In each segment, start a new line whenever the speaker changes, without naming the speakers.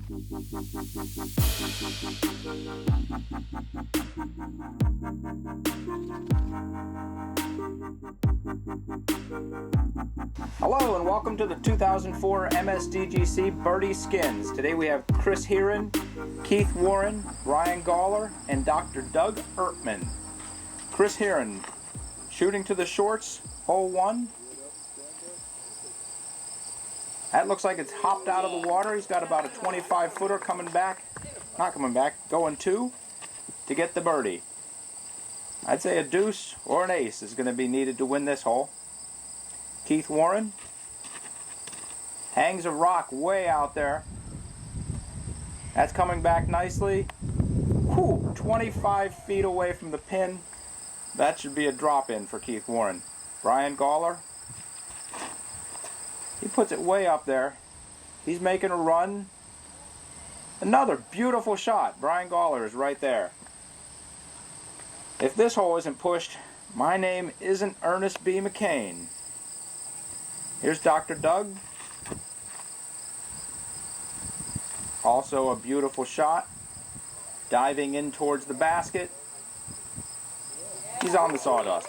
Hello and welcome to the 2004 MSDGC Birdie Skins. Today we have Chris Heeren, Keith Warren, Bryan Gawler, and Dr. Doug Ertman. Chris Heeren shooting to the shorts, hole 1. That looks like it's hopped out of the water. He's got about a 25-footer going 2 to get the birdie. I'd say a deuce or an ace is going to be needed to win this hole. Keith Warren hangs a rock way out there. That's coming back nicely. 25 feet away from the pin. That should be a drop-in for Keith Warren. Bryan Gawler, he puts it way up there. He's making a run. Another beautiful shot. Bryan Gawler is right there. If this hole isn't pushed, my name isn't Ernest B. McCain. Here's Dr. Doug. Also a beautiful shot. Diving in towards the basket. He's on the sawdust.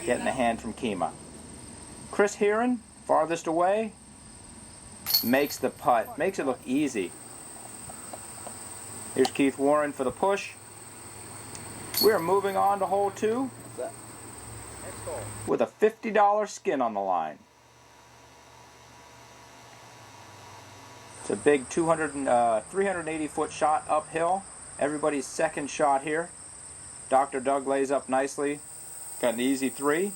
Getting a hand from Kima. Chris Heeren, farthest away, makes the putt. Makes it look easy. Here's Keith Warren for the push. We're moving on to hole 2 with a $50 skin on the line. It's a big 380-foot shot uphill. Everybody's second shot here. Dr. Doug lays up nicely. Got an easy 3.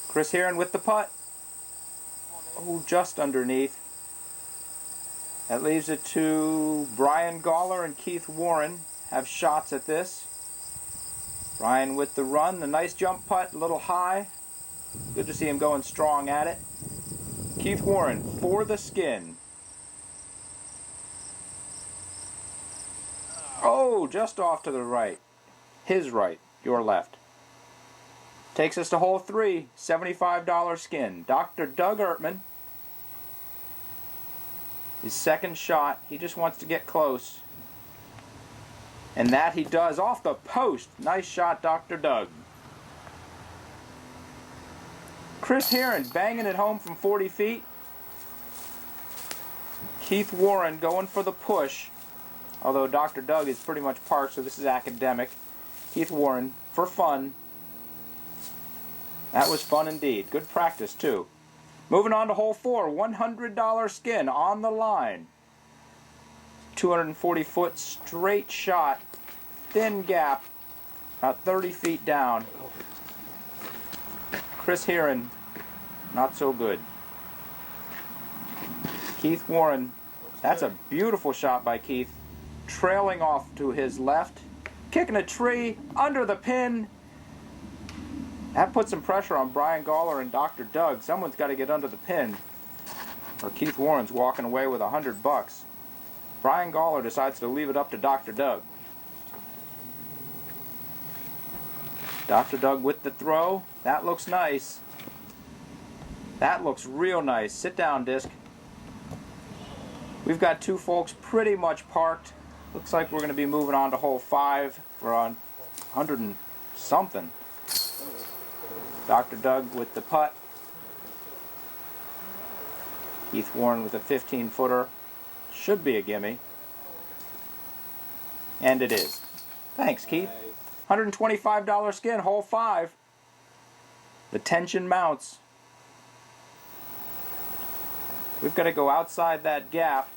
Chris Heeren with the putt. Oh, just underneath. That leaves it to Bryan Gawler and Keith Warren have shots at this. Bryan with the run, the nice jump putt, a little high. Good to see him going strong at it. Keith Warren for the skin. Oh, just off to the right. His right, your left. Takes us to hole 3, $75 skin. Dr. Doug Ertman. His second shot, he just wants to get close. And that he does off the post. Nice shot, Dr. Doug. Chris Heeren banging it home from 40 feet. Keith Warren going for the push. Although Dr. Doug is pretty much parked, so this is academic. Keith Warren for fun. That was fun indeed. Good practice, too. Moving on to hole 4, $100 skin on the line. 240-foot straight shot, thin gap, about 30 feet down. Chris Heeren, not so good. Keith Warren, that's a beautiful shot by Keith. Trailing off to his left, kicking a tree under the pin. That puts some pressure on Bryan Gawler and Dr. Doug. Someone's got to get under the pin, or Keith Warren's walking away with $100. Bryan Gawler decides to leave it up to Dr. Doug. Dr. Doug with the throw. That looks nice. That looks real nice. Sit down, disc. We've got 2 folks pretty much parked. Looks like we're going to be moving on to hole 5. We're on 100 and something. Dr. Doug with the putt. Keith Warren with a 15-footer. Should be a gimme. And it is. Thanks, Keith. $125 skin, hole 5. The tension mounts. We've got to go outside that gap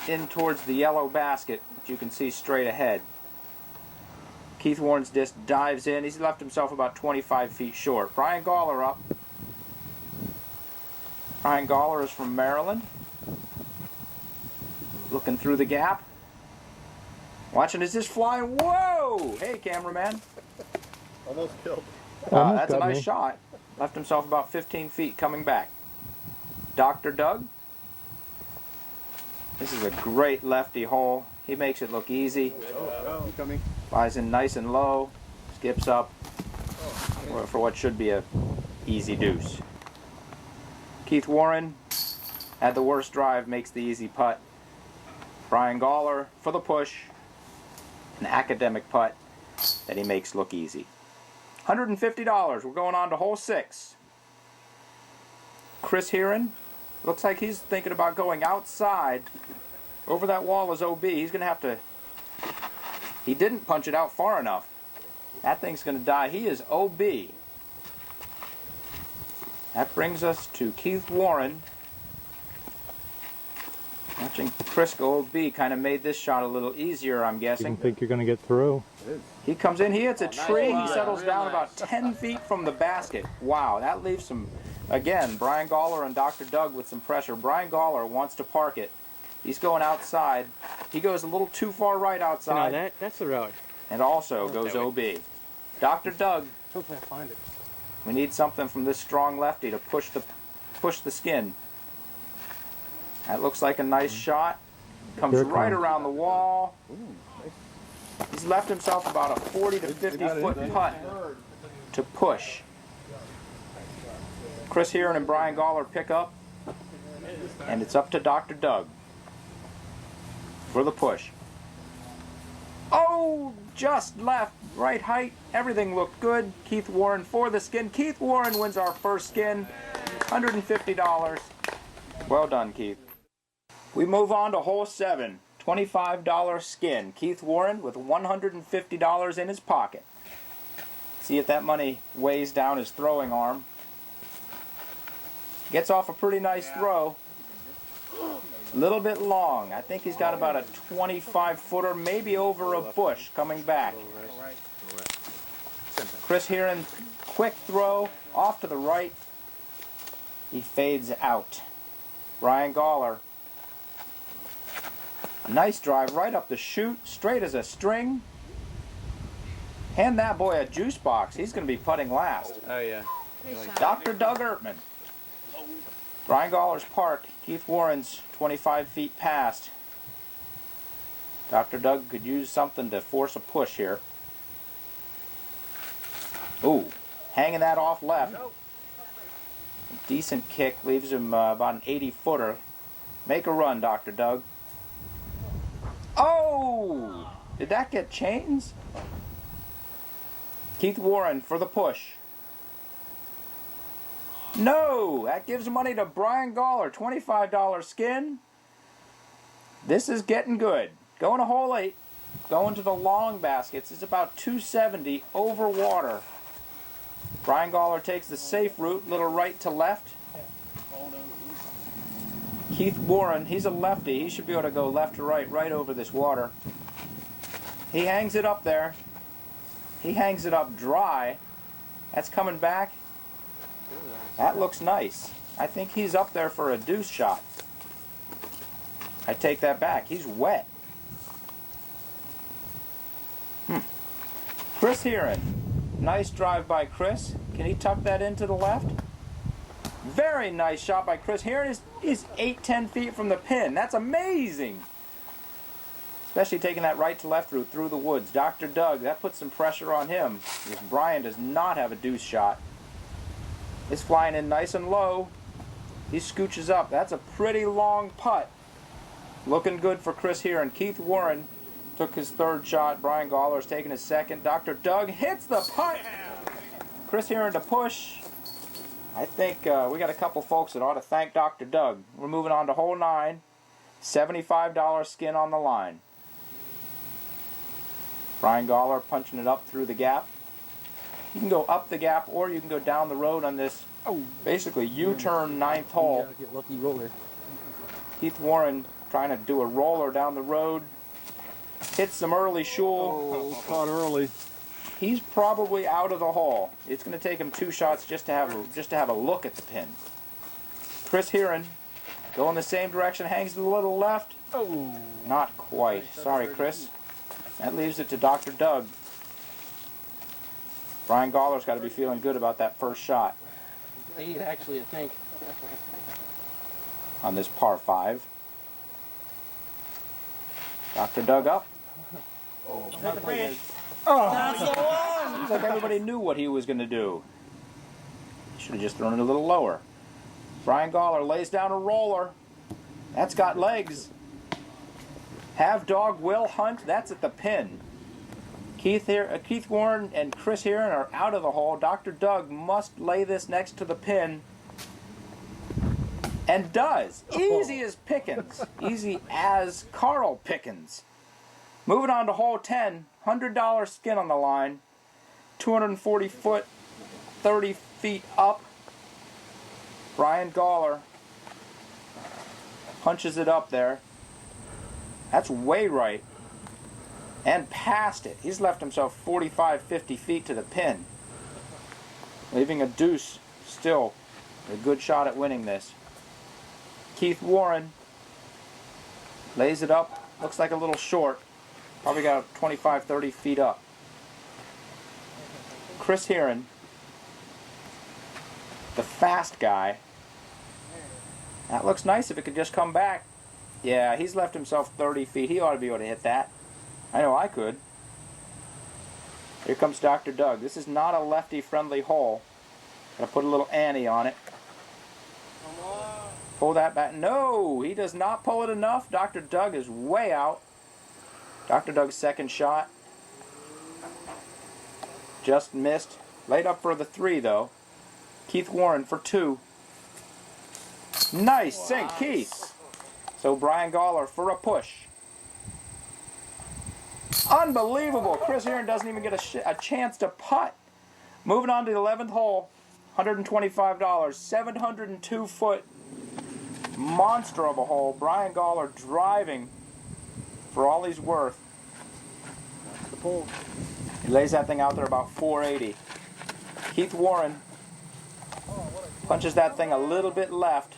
in towards the yellow basket, which you can see straight ahead. Keith Warren's disc dives in. He's left himself about 25 feet short. Bryan Gawler up. Bryan Gawler is from Maryland. Looking through the gap. Watching as this flying. Whoa! Hey, cameraman.
Almost killed.
That's a nice shot. Left himself about 15 feet coming back. Dr. Doug. This is a great lefty hole. He makes it look easy.
Coming.
Flies in nice and low. Skips up for what should be a easy deuce. Keith Warren had the worst drive, makes the easy putt. Bryan Gawler for the push. An academic putt that he makes look easy. $150. We're going on to hole 6. Chris Heeren. Looks like he's thinking about going outside. Over that wall is OB. He's going to have to... He didn't punch it out far enough. That thing's going to die. He is OB. That brings us to Keith Warren. Watching Chris go OB kind of made this shot a little easier, I'm guessing.
You think you're going to get through?
He comes in, he hits a tree, he settles down about 10 feet from the basket. Wow, that leaves some, again, Bryan Gawler and Dr. Doug with some pressure. Bryan Gawler wants to park it. He's going outside. He goes a little too far right outside.
No, that's the road.
And also goes OB. Dr. Doug,
Hopefully I find it.
we need something from this strong lefty to push the skin. That looks like a nice shot. Comes right around the wall. He's left himself about a 40 to 50 foot putt to push. Chris Heeren and Bryan Gawler pick up, and it's up to Dr. Doug for the push. Oh, just left, right height, everything looked good. Keith Warren for the skin. Keith Warren wins our first skin, $150. Well done, Keith. We move on to hole 7, $25 skin. Keith Warren with $150 in his pocket. See if that money weighs down his throwing arm. Gets off a pretty nice throw. A little bit long. I think he's got about a 25-footer, maybe over a bush coming back. Chris Heeren, quick throw, off to the right. He fades out. Bryan Gawler. A nice drive right up the chute, straight as a string. Hand that boy a juice box. He's going to be putting last.
Oh, yeah.
Dr. Doug Ertman. Bryan Gawler's parked. Keith Warren's 25 feet past. Dr. Doug could use something to force a push here. Ooh, hanging that off left. A decent kick, leaves him about an 80-footer. Make a run, Dr. Doug. Oh! Did that get chains? Keith Warren for the push. No! That gives money to Bryan Gawler. $25 skin. This is getting good. Going to hole 8. Going to the long baskets. It's about 270 over water. Bryan Gawler takes the safe route, little right to left. Keith Warren, he's a lefty. He should be able to go left to right, right over this water. He hangs it up there. He hangs it up dry. That's coming back. That looks nice. I think he's up there for a deuce shot. I take that back. He's wet. Chris Heeren. Nice drive by Chris. Can he tuck that into the left? Very nice shot by Chris Heeren. He's 8-10 feet from the pin. That's amazing. Especially taking that right to left route through the woods. Dr. Doug, that puts some pressure on him. Because Bryan does not have a deuce shot. It's flying in nice and low. He scooches up. That's a pretty long putt. Looking good for Chris Heeren. Keith Warren took his third shot. Bryan Gawler's taking his second. Dr. Doug hits the putt. Chris Heeren to push. I think we got a couple folks that ought to thank Dr. Doug. We're moving on to hole 9. $75 skin on the line. Bryan Gawler punching it up through the gap. You can go up the gap or you can go down the road on this basically U-turn 9th hole.
Get lucky roller.
Keith Warren trying to do a roller down the road. Hits some early shul.
Oh, caught early.
He's probably out of the hole. It's going to take him 2 shots just to have a look at the pin. Chris Heeren going the same direction, hangs to the little left.
Oh,
Not quite. Sorry, Chris. That leaves it to Dr. Doug. Bryan Gawler's got to be feeling good about that first shot
8 actually, I think.
on this par 5. Dr. Doug up. Seems like everybody knew what he was going to do. Should have just thrown it a little lower. Bryan Gawler lays down a roller. That's got legs. Have dog will hunt. That's at the pin. Keith Warren and Chris Heeren are out of the hole. Dr. Doug must lay this next to the pin. And does. Easy as Pickens. Easy as Carl Pickens. Moving on to hole 10. $100 skin on the line. 240 foot, 30 feet up. Bryan Gawler punches it up there. That's way right. And past it. He's left himself 45, 50 feet to the pin. Leaving a deuce still. A good shot at winning this. Keith Warren lays it up. Looks like a little short. Probably got 25, 30 feet up. Chris Heeren, the fast guy. That looks nice if it could just come back. Yeah, he's left himself 30 feet. He ought to be able to hit that. I know I could. Here comes Dr. Doug. This is not a lefty-friendly hole. Gotta put a little ante on it. Pull that back. No, he does not pull it enough. Dr. Doug is way out. Dr. Doug's second shot. Just missed. Laid up for the 3, though. Keith Warren for 2. Nice sink, Keith. So Bryan Gawler for a push. Unbelievable. Chris Heeren doesn't even get a chance to putt. Moving on to the 11th hole. $125. 702 foot monster of a hole. Bryan Gawler driving for all he's worth.
The pole.
He lays that thing out there about 480. Keith Warren punches that thing a little bit left.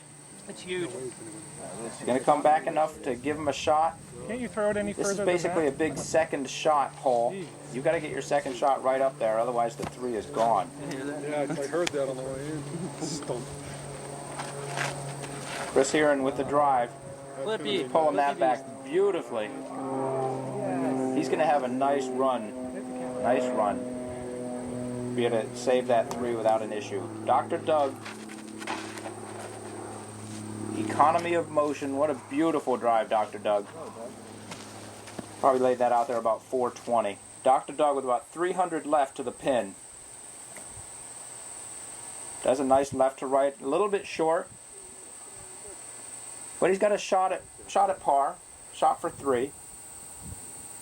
It's huge.
He's going to come back enough to give him a shot.
Can't you throw it any further?
This is basically a
than
big second shot hole. You got to get your second shot right up there, otherwise the 3 is gone.
Yeah, I heard that on the way in. Stump.
Chris Heeren with the drive.
Flippy.
He's pulling that back beautifully. He's going to have a nice run. Nice run. Be able to save that 3 without an issue. Dr. Doug. Economy of motion. What a beautiful drive, Dr. Doug. Probably laid that out there about 420. Dr. Doug with about 300 left to the pin. Does a nice left to right. A little bit short. But he's got a shot at par. Shot for 3.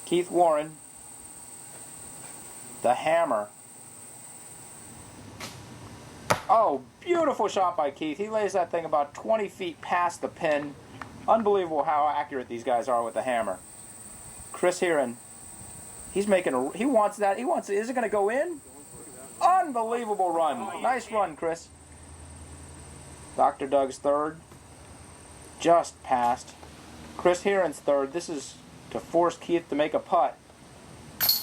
Keith Warren. The hammer. Oh, beautiful shot by Keith. He lays that thing about 20 feet past the pin. Unbelievable how accurate these guys are with the hammer. Chris Heeren. He wants that. Is it going to go in? Unbelievable run. Nice run, Chris. Dr. Doug's 3rd. Just passed. Chris Heeren's 3rd. This is to force Keith to make a putt.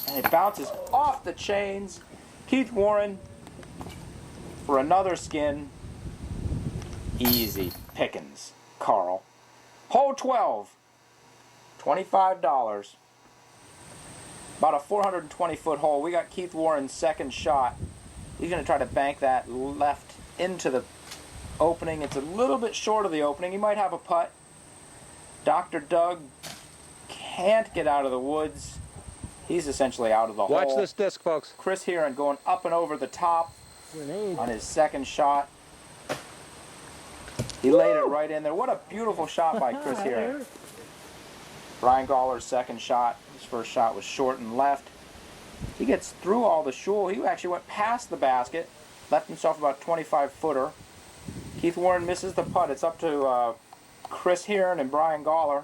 And it bounces off the chains. Keith Warren for another skin. Easy pickings, Carl. Hole 12. $25. About a 420 foot hole. We got Keith Warren's second shot. He's going to try to bank that left into the opening. It's a little bit short of the opening. He might have a putt. Dr. Doug can't get out of the woods. He's essentially out of the hole.
Watch this disc, folks.
Chris Heeren going up and over the top on his second shot. He laid it right in there. What a beautiful shot by Chris Heeren. Bryan Gawler's second shot. His first shot was short and left. He gets through all the shul. He actually went past the basket. Left himself about 25 footer. Keith Warren misses the putt. It's up to Chris Heeren and Bryan Gawler.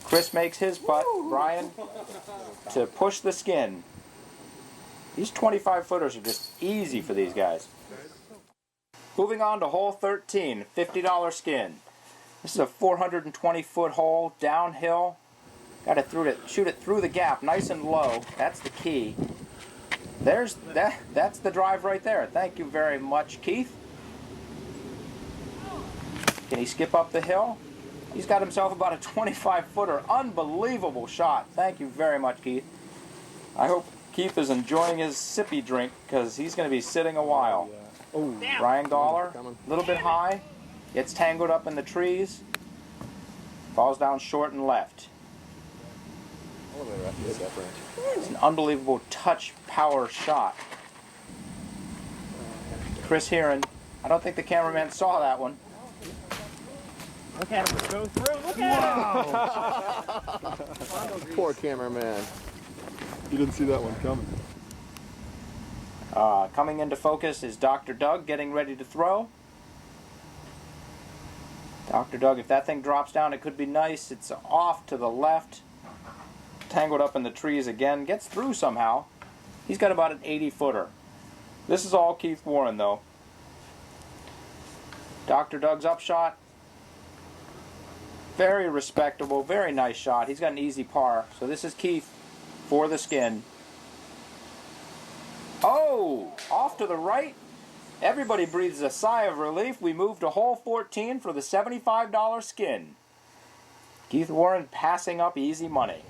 Chris makes his putt. Bryan to push the skin. These 25 footers are just easy for these guys. Moving on to hole 13, $50 skin. This is a 420 foot hole, downhill. Got to shoot it through the gap, nice and low. That's the key. That's the drive right there. Thank you very much, Keith. Can he skip up the hill? He's got himself about a 25 footer. Unbelievable shot. Thank you very much, Keith. I hope Keith is enjoying his sippy drink because he's going to be sitting a while.
Oh,
Bryan Gawler, a little bit high. Gets tangled up in the trees. Falls down short and left. It's an unbelievable touch power shot. Chris Heeren. I don't think the cameraman saw that one.
Look at him go through. Look at him.
Poor cameraman.
You didn't see that one coming.
Coming into focus is Dr. Doug getting ready to throw. Dr. Doug, if that thing drops down, it could be nice. It's off to the left. Tangled up in the trees again. Gets through somehow. He's got about an 80-footer. This is all Keith Warren, though. Dr. Doug's upshot. Very respectable, very nice shot. He's got an easy par. So this is Keith for the skin. Oh, off to the right. Everybody breathes a sigh of relief. We move to hole 14 for the $75 skin. Keith Warren passing up easy money.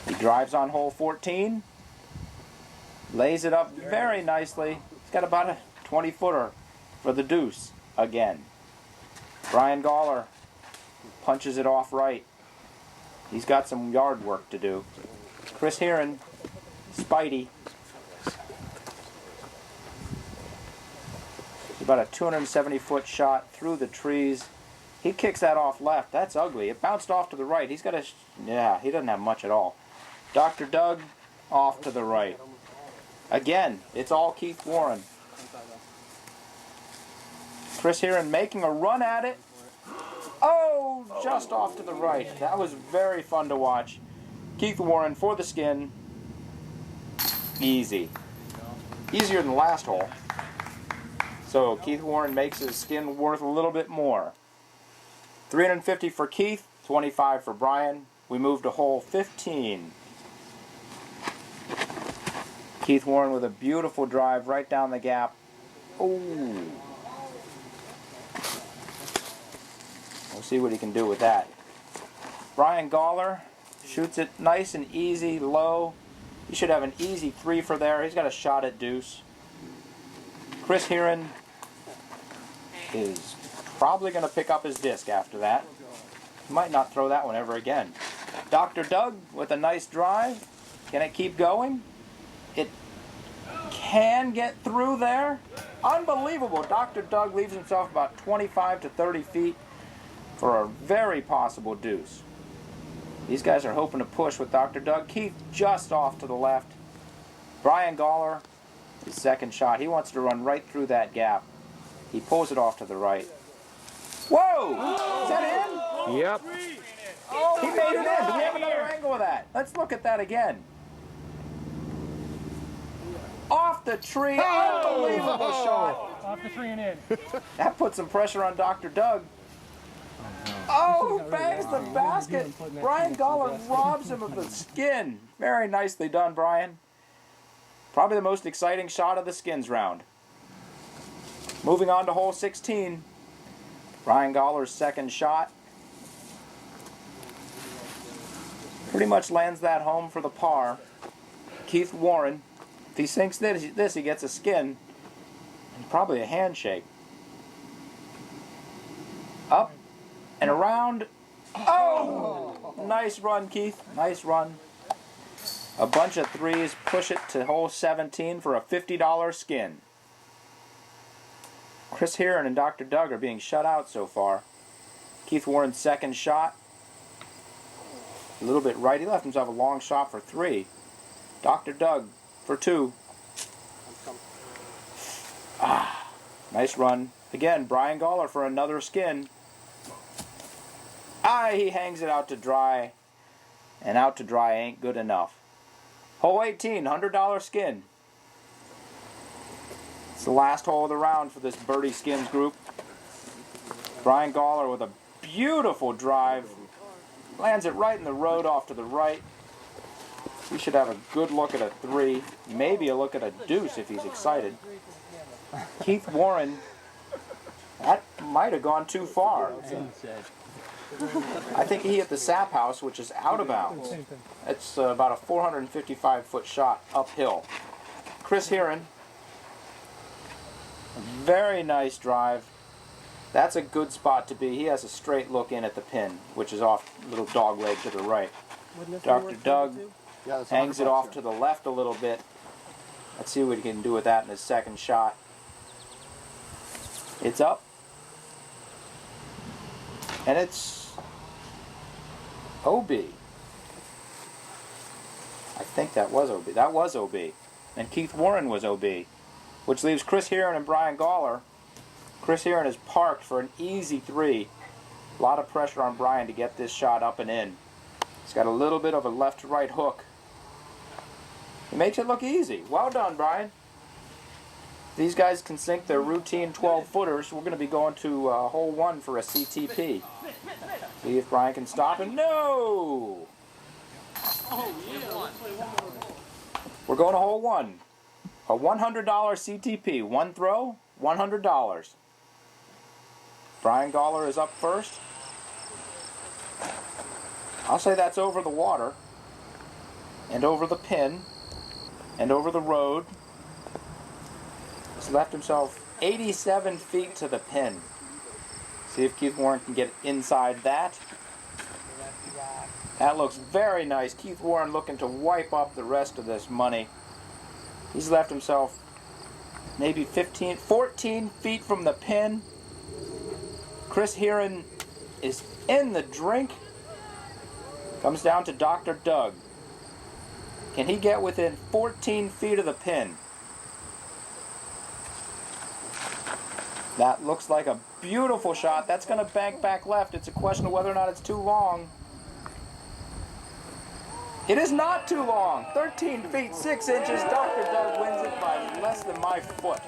He drives on hole 14. Lays it up very nicely. He's got about a 20-footer for the deuce again. Bryan Gawler punches it off right. He's got some yard work to do. Chris Heeren, Spidey. About a 270-foot shot through the trees. He kicks that off left. That's ugly. It bounced off to the right. He's got a... yeah, he doesn't have much at all. Dr. Doug off to the right. Again, it's all Keith Warren. Chris Heeren making a run at it. Oh, just off to the right. That was very fun to watch. Keith Warren for the skin. Easy. Easier than the last hole. So Keith Warren makes his skin worth a little bit more. $350 for Keith, $25 for Bryan. We move to hole 15. Keith Warren with a beautiful drive right down the gap. Ooh. We'll see what he can do with that. Bryan Gawler shoots it nice and easy, low. He should have an easy 3 for there. He's got a shot at deuce. Chris Heeren is probably going to pick up his disc after that. He might not throw that one ever again. Dr. Doug with a nice drive. Can it keep going? It can get through there. Unbelievable. Dr. Doug leaves himself about 25 to 30 feet for a very possible deuce. These guys are hoping to push with Dr. Doug. Keith just off to the left. Bryan Gawler, his second shot. He wants to run right through that gap. He pulls it off to the right. Whoa! Is that in?
Yep.
He made it in. Do we have another angle of that? Let's look at that again. Off the tree. Unbelievable shot.
Off the tree and in.
That put some pressure on Dr. Doug. Oh, bangs the basket. Bryan Gawler robs him of the skin. Very nicely done, Bryan. Probably the most exciting shot of the skins round. Moving on to hole 16. Bryan Gawler's second shot. Pretty much lands that home for the par. Keith Warren, if he sinks this, he gets a skin and probably a handshake. Up and around. Oh! Nice run, Keith. Nice run. A bunch of threes. Push it to hole 17 for a $50 skin. Chris Heeren and Dr. Doug are being shut out so far. Keith Warren's second shot. A little bit right. He left himself a long shot for 3. Dr. Doug for 2. Nice run. Again, Bryan Gawler for another skin. He hangs it out to dry. And out to dry ain't good enough. Hole 18, $100 skin. It's the last hole of the round for this Birdie Skins group. Bryan Gawler with a beautiful drive. Lands it right in the road off to the right. We should have a good look at a 3. Maybe a look at a deuce if he's excited. Keith Warren, that might have gone too far. I think he hit the sap house, which is out of bounds. It's about a 455-foot shot uphill. Chris Heeren, a very nice drive. That's a good spot to be. He has a straight look in at the pin, which is off little dog leg to the right. Dr. Doug
Yeah, that's
hangs it
$100
off
here.
to the left a little bit. Let's see what he can do with that in his second shot. It's up. And it's OB. I think that was OB. That was OB. And Keith Warren was OB. Which leaves Chris Heeren and Bryan Gawler. Chris Heeren is parked for an easy 3. A lot of pressure on Bryan to get this shot up and in. He's got a little bit of a left-to-right hook. He makes it look easy. Well done, Bryan. These guys can sink their routine 12-footers. We're going to be going to hole 1 for a CTP. See if Bryan can stop him. No! We're going to hole 1. A $100 CTP. One throw, $100. Bryan Gawler is up first. I'll say that's over the water, and over the pin, and over the road. He's left himself 87 feet to the pin. See if Keith Warren can get inside that. That looks very nice. Keith Warren looking to wipe up the rest of this money. He's left himself maybe 14 feet from the pin. Chris Heeren is in the drink. Comes down to Dr. Doug. Can he get within 14 feet of the pin? That looks like a beautiful shot. That's going to bank back left. It's a question of whether or not it's too long. It is not too long. 13 feet 6 inches. Dr. Doug wins it by less than my foot.